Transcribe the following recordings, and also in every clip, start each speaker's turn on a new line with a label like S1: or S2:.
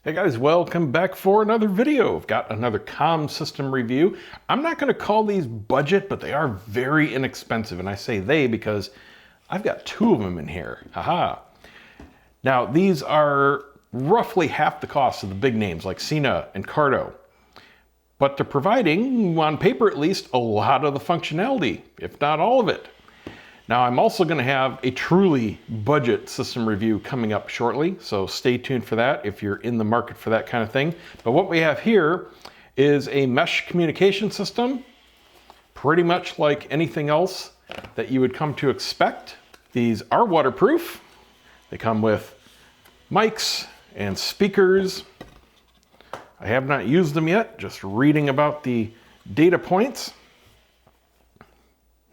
S1: Hey guys, welcome back for another video. I've got another comm system review. I'm not going to call these budget, but they are very inexpensive. And I say they because I've got two of them in here. Haha. Now, these are roughly half the cost of the big names like Sena and Cardo. But they're providing, on paper at least, a lot of the functionality, if not all of it. Now, I'm also going to have a truly budget system review coming up shortly, so stay tuned for that if you're in the market for that kind of thing. But what we have here is a mesh communication system, pretty much like anything else that you would come to expect. These are waterproof. They come with mics and speakers. I have not used them yet, just reading about the data points.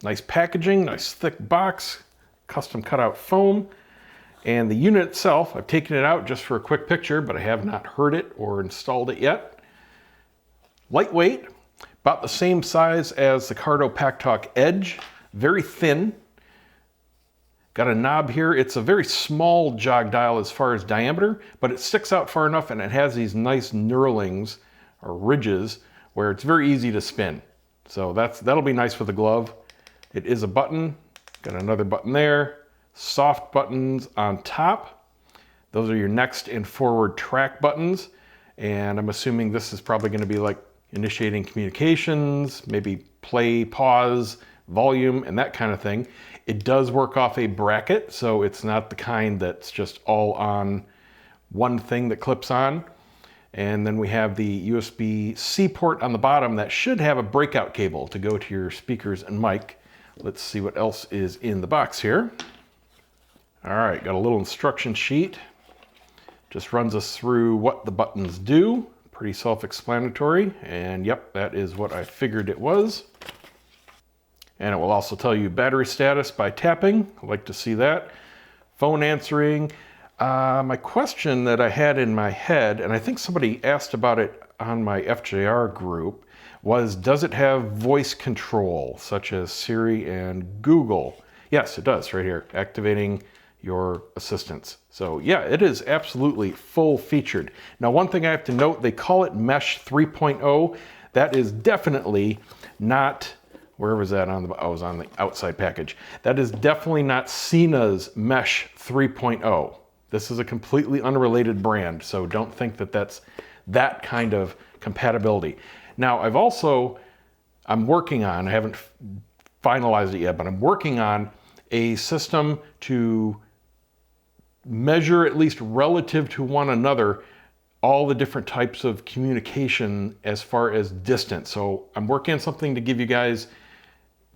S1: Nice packaging, nice thick box, custom cutout foam. And the unit itself, I've taken it out just for a quick picture, but I have not heard it or installed it yet. Lightweight, about the same size as the Cardo PackTalk Edge, very thin. Got a knob here. It's a very small jog dial as far as diameter, but it sticks out far enough and it has these nice knurlings or ridges where it's very easy to spin. So that'll be nice with a glove. It is a button, got another button there, soft buttons on top. Those are your next and forward track buttons. And I'm assuming this is probably going to be like initiating communications, maybe play, pause, volume, and that kind of thing. It does work off a bracket, so it's not the kind that's just all on one thing that clips on. And then we have the USB-C port on the bottom that should have a breakout cable to go to your speakers and mic. Let's see what else is in the box here. All right, got a little instruction sheet. Just runs us through what the buttons do. Pretty self-explanatory. And yep, that is what I figured it was. And it will also tell you battery status by tapping. I like to see that. Phone answering. My question that I had in my head, and I think somebody asked about it on my FJR group, was does it have voice control such as Siri and Google? Yes, it does right here, activating your assistants. So yeah, it is absolutely full featured. Now, one thing I have to note, they call it Mesh 3.0. That is definitely not, where was that on the, oh, it was on the outside package. That is definitely not Sena's Mesh 3.0. This is a completely unrelated brand, so don't think that that's that kind of compatibility. Now, I'm working on, I haven't finalized it yet, but I'm working on a system to measure, at least relative to one another, all the different types of communication as far as distance. So I'm working on something to give you guys,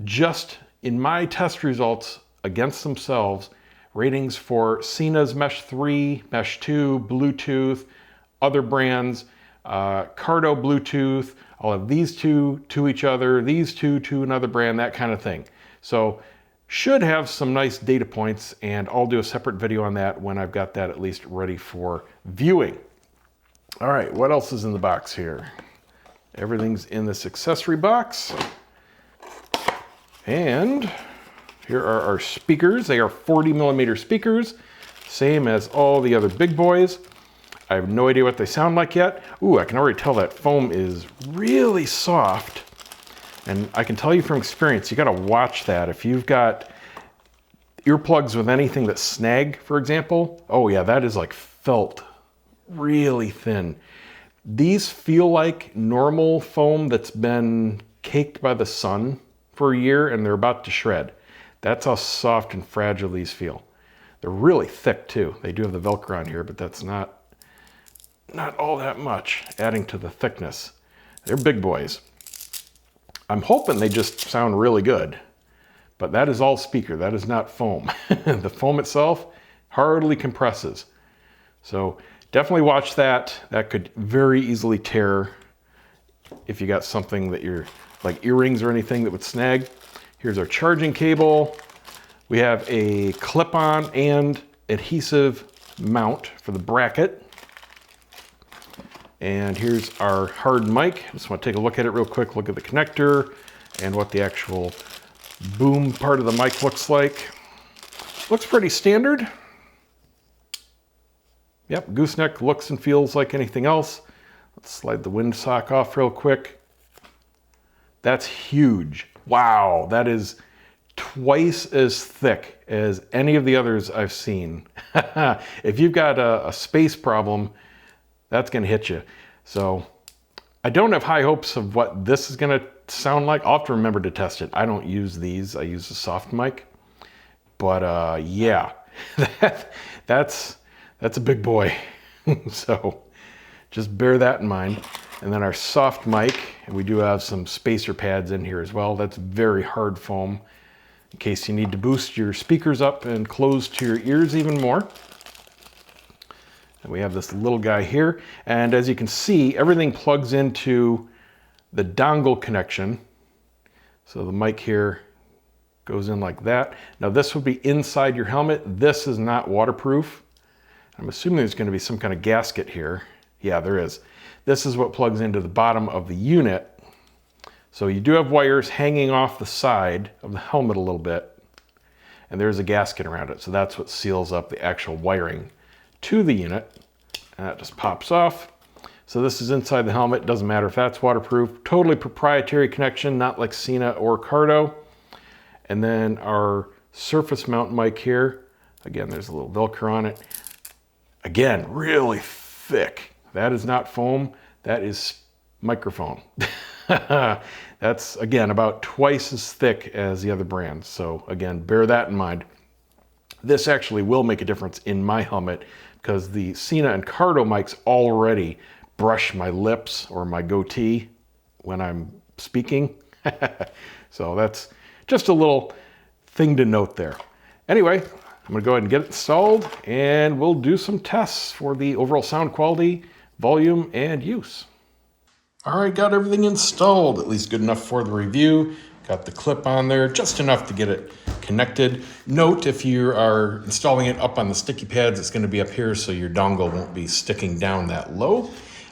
S1: just in my test results against themselves, ratings for Sena's Mesh 3, Mesh 2, Bluetooth, other brands, Cardo Bluetooth. I'll have these two to each other, these two to another brand, that kind of thing. So should have some nice data points, and I'll do a separate video on that when I've got that at least ready for viewing. All right, what else is in the box here? Everything's in this accessory box. And here are our speakers. They are 40mm speakers, same as all the other big boys. I have no idea what they sound like yet. Ooh, I can already tell that foam is really soft. And I can tell you from experience, you gotta watch that. If you've got earplugs with anything that snag, for example, oh yeah, that is like felt, really thin. These feel like normal foam that's been caked by the sun for a year and they're about to shred. That's how soft and fragile these feel. They're really thick too. They do have the Velcro on here, but that's not all that much, adding to the thickness. They're big boys. I'm hoping they just sound really good, but that is all speaker. That is not foam. The foam itself hardly compresses. So definitely watch that. That could very easily tear if you got something that you're like earrings or anything that would snag. Here's our charging cable. We have a clip-on and adhesive mount for the bracket. And here's our hard mic. Just want to take a look at it real quick, look at the connector and what the actual boom part of the mic looks like. Looks pretty standard. Yep, gooseneck looks and feels like anything else. Let's slide the windsock off real quick. That's huge. Wow, that is twice as thick as any of the others I've seen. If you've got a space problem, that's gonna hit you. So I don't have high hopes of what this is gonna sound like. I'll have to remember to test it. I don't use these, I use a soft mic. But yeah, that's a big boy. So just bear that in mind. And then our soft mic, and we do have some spacer pads in here as well. That's very hard foam in case you need to boost your speakers up and close to your ears even more. And we have this little guy here. And as you can see, everything plugs into the dongle connection. So the mic here goes in like that. Now this would be inside your helmet. This is not waterproof. I'm assuming there's going to be some kind of gasket here. Yeah, there is. This is what plugs into the bottom of the unit. So you do have wires hanging off the side of the helmet a little bit, and there's a gasket around it. So that's what seals up the actual wiring to the unit. And that just pops off. So this is inside the helmet. Doesn't matter if that's waterproof. Totally proprietary connection, not like Sena or Cardo. And then our surface mount mic here. Again, there's a little Velcro on it. Again, really thick. That is not foam, that is microphone. That's, again, about twice as thick as the other brands. So again, bear that in mind. This actually will make a difference in my helmet because the Sena and Cardo mics already brush my lips or my goatee when I'm speaking. So that's just a little thing to note there. Anyway, I'm gonna go ahead and get it installed and we'll do some tests for the overall sound quality, volume, and use. All right, got everything installed, at least good enough for the review. Got the clip on there, just enough to get it connected. Note if you are installing it up on the sticky pads, it's gonna be up here so your dongle won't be sticking down that low.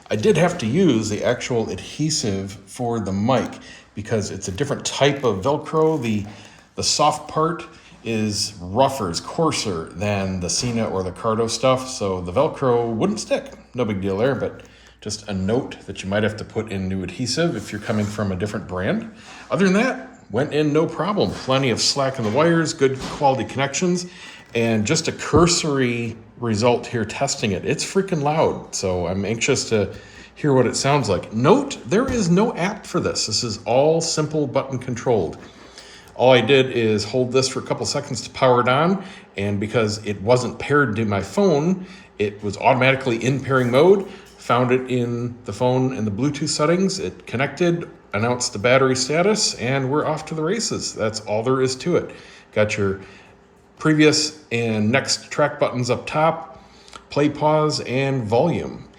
S1: I did have to use the actual adhesive for the mic because it's a different type of Velcro. The soft part is rougher, is coarser than the Sena or the Cardo stuff, so the Velcro wouldn't stick. No big deal there, but just a note that you might have to put in new adhesive if you're coming from a different brand. Other than that, went in no problem. Plenty of slack in the wires, good quality connections, and just a cursory result here testing it. It's freaking loud, so I'm anxious to hear what it sounds like. Note, there is no app for this. This is all simple button controlled. All I did is hold this for a couple seconds to power it on, and because it wasn't paired to my phone, it was automatically in pairing mode. Found it in the phone in the Bluetooth settings. It connected, announced the battery status, and we're off to the races. That's all there is to it. Got your previous and next track buttons up top, play, pause, and volume.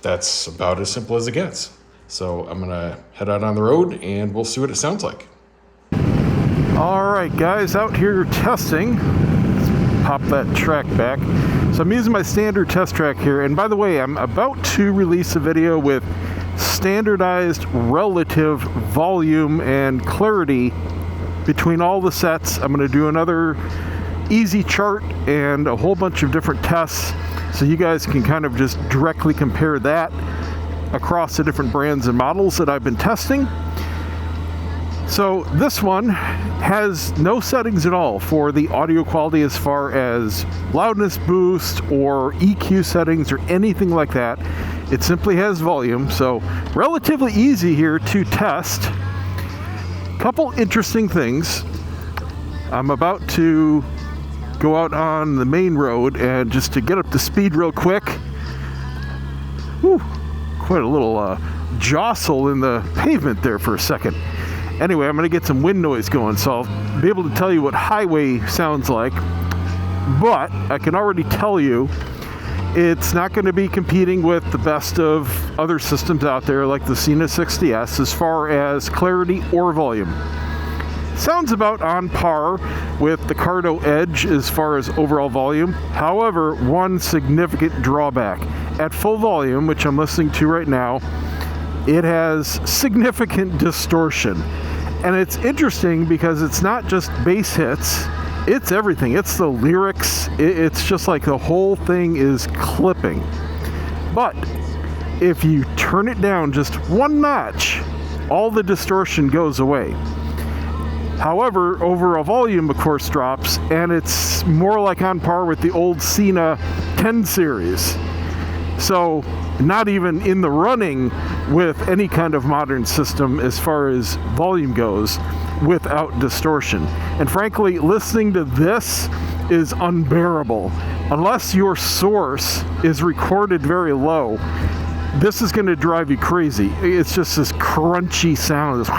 S1: That's about as simple as it gets. So I'm gonna head out on the road and we'll see what it sounds like. All right, guys, out here testing. Let's pop that track back. So I'm using my standard test track here. And by the way, I'm about to release a video with standardized relative volume and clarity between all the sets. I'm going to do another easy chart and a whole bunch of different tests so you guys can kind of just directly compare that across the different brands and models that I've been testing. So this one has no settings at all for the audio quality as far as loudness boost or EQ settings or anything like that. It simply has volume, so relatively easy here to test. Couple interesting things. I'm about to go out on the main road and just to get up to speed real quick. Whew, quite a little jostle in the pavement there for a second. Anyway, I'm going to get some wind noise going, so I'll be able to tell you what highway sounds like. But I can already tell you it's not going to be competing with the best of other systems out there like the Sena 60S as far as clarity or volume. Sounds about on par with the Cardo Edge as far as overall volume. However, one significant drawback. At full volume, which I'm listening to right now, it has significant distortion. And it's interesting because it's not just bass hits,
S2: It's everything. It's the lyrics. It's just like the whole thing is clipping. But if you turn it down just one notch, all the distortion goes away. However, overall volume, of course, drops, and it's more like on par with the old Cena 10 series. So, not even in the running with any kind of modern system as far as volume goes without distortion. And frankly, listening to this is unbearable. Unless your source is recorded very low, this is going to drive you crazy. It's just this crunchy sound. This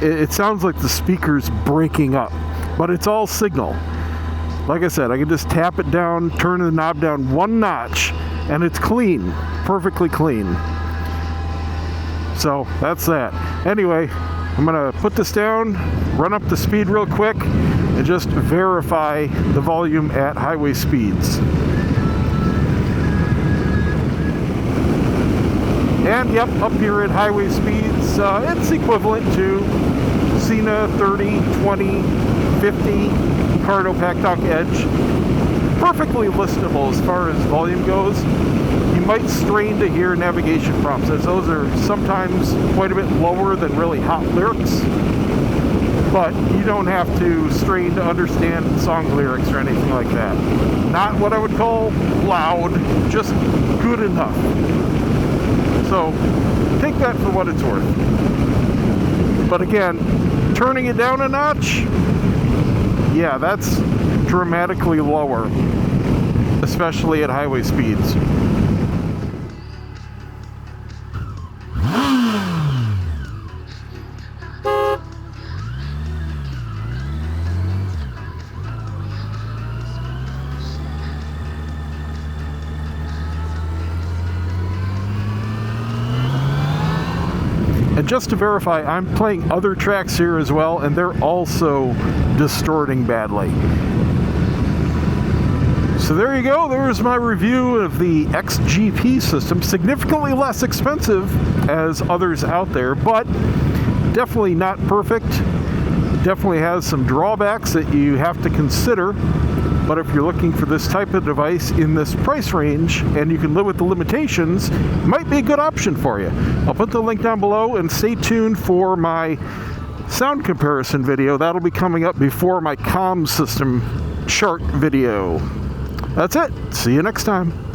S2: it sounds like the speaker's breaking up, but it's all signal. Like I said, I can just tap it down, turn the knob down one notch, and it's clean, perfectly clean. So that's that. Anyway, I'm gonna put this down, run up the speed real quick, and just verify the volume at highway speeds. And yep, up here at highway speeds, it's equivalent to Cena 30, 20, 50, Cardo Packtalk Edge. Perfectly listenable as far as volume goes. You might strain to hear navigation prompts, as those are sometimes quite a bit lower than really hot lyrics. But you don't have to strain to understand song lyrics or anything like that. Not what I would call loud, just good enough. So take that for what it's worth. But again, turning it down a notch, yeah, that's dramatically lower, especially at highway speeds. And just to verify, I'm playing other tracks here as well, and they're also distorting badly. So there you go. There's my review of the XGP system. Significantly less expensive as others out there, but definitely not perfect. Definitely has some drawbacks that you have to consider. But if you're looking for this type of device in this price range and you can live with the limitations, it might be a good option for you. I'll put the link down below, and stay tuned for my sound comparison video. That'll be coming up before my comm system chart video. That's it. See you next time.